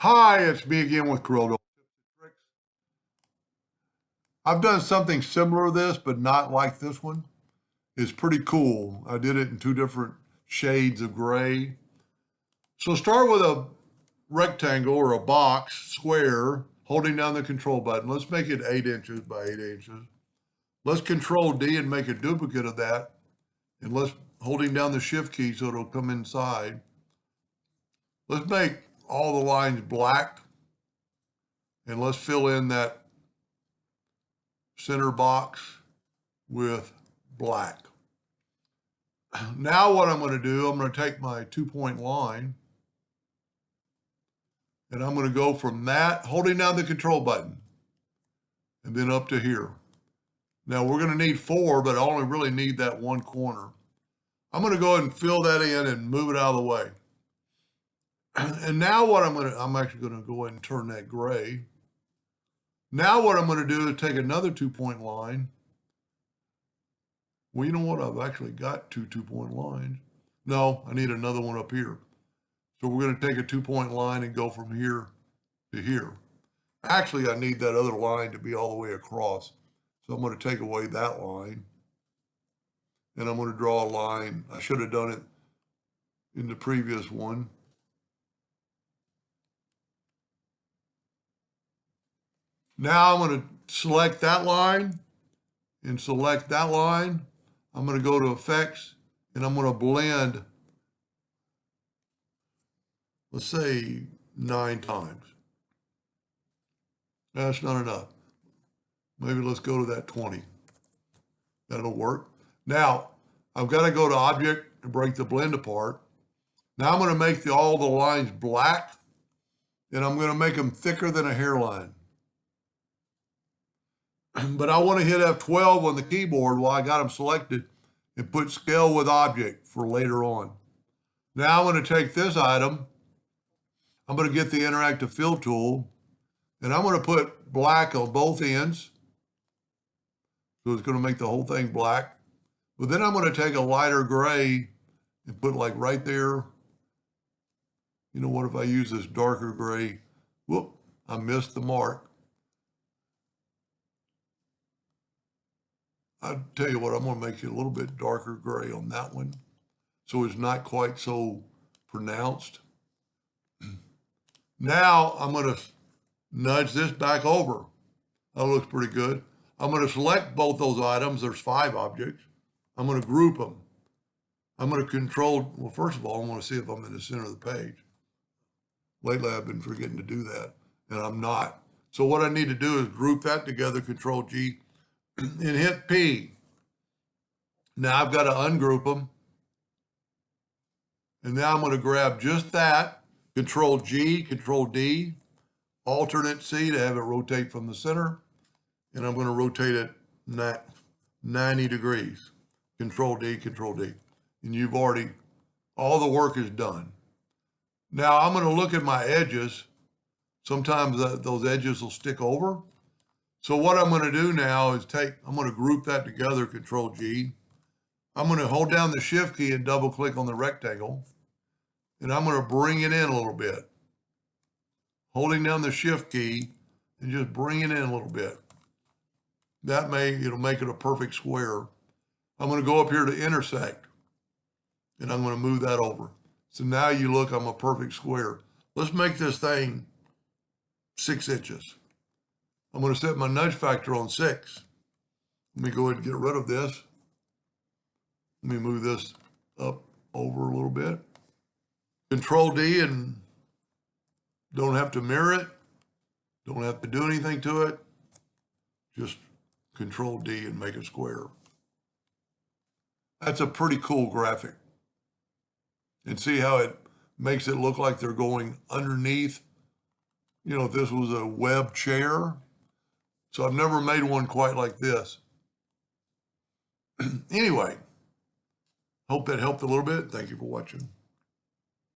Hi, it's me again with Corel. I've done something similar to this, but not like this one. It's pretty cool. I did it in two different shades of gray. So start with a rectangle or a box, square, holding down the control button. Let's make it 8 inches by 8 inches. Let's control D and make a duplicate of that. And let's holding down the shift key so it'll come inside. Let's make all the lines black. And let's fill in that center box with black. Now what I'm going to do, I'm going to take my 2-point line and I'm going to go from that, holding down the control button, and then up to here. Now we're going to need 4, but I only really need that one corner. I'm going to go ahead and fill that in and move it out of the way. And now what I'm actually going to go ahead and turn that gray. Now what I'm going to do is take another 2-point line. Well, you know what? I've actually got two 2-point lines. No, I need another one up here. So we're going to take a 2-point line and go from here to here. Actually, I need that other line to be all the way across. So I'm going to take away that line. And I'm going to draw a line. I should have done it in the previous one. Now I'm going to select that line and select that line. I'm going to go to Effects and I'm going to blend, let's say 9 times. That's not enough. Maybe let's go to that 20. That'll work. Now, I've got to go to Object and break the blend apart. Now I'm going to make all the lines black and I'm going to make them thicker than a hairline. But I want to hit F12 on the keyboard while I got them selected and put Scale with Object for later on. Now I'm going to take this item, I'm going to get the Interactive Fill tool, and I'm going to put black on both ends. So it's going to make the whole thing black. But then I'm going to take a lighter gray and put like right there. You know what, if I use this darker gray, whoop, I missed the mark. I'll tell you what, I'm going to make it a little bit darker gray on that one so it's not quite so pronounced. Now I'm going to nudge this back over. That looks pretty good. I'm going to select both those items. There's 5 objects. I'm going to group them. I'm going to control, well, first of all, I want to see if I'm in the center of the page. Lately, I've been forgetting to do that, and I'm not. So what I need to do is group that together, Control G, and hit P. Now I've got to ungroup them. And now I'm going to grab just that, Control G, Control D, Alternate C to have it rotate from the center. And I'm going to rotate it 90 degrees. Control D, Control D. And you've already, all the work is done. Now I'm going to look at my edges. Sometimes those edges will stick over. So what I'm going to do now is I'm going to group that together, Control G. I'm going to hold down the Shift key and double click on the rectangle. And I'm going to bring it in a little bit. Holding down the Shift key and just bring it in a little bit. It'll make it a perfect square. I'm going to go up here to intersect. And I'm going to move that over. So now you look, I'm a perfect square. Let's make this thing 6 inches. I'm going to set my nudge factor on 6. Let me go ahead and get rid of this. Let me move this up over a little bit. Control D and don't have to mirror it. Don't have to do anything to it. Just Control D and make it square. That's a pretty cool graphic. And see how it makes it look like they're going underneath. You know, if this was a web chair. So I've never made one quite like this. Anyway, hope that helped a little bit. Thank you for watching.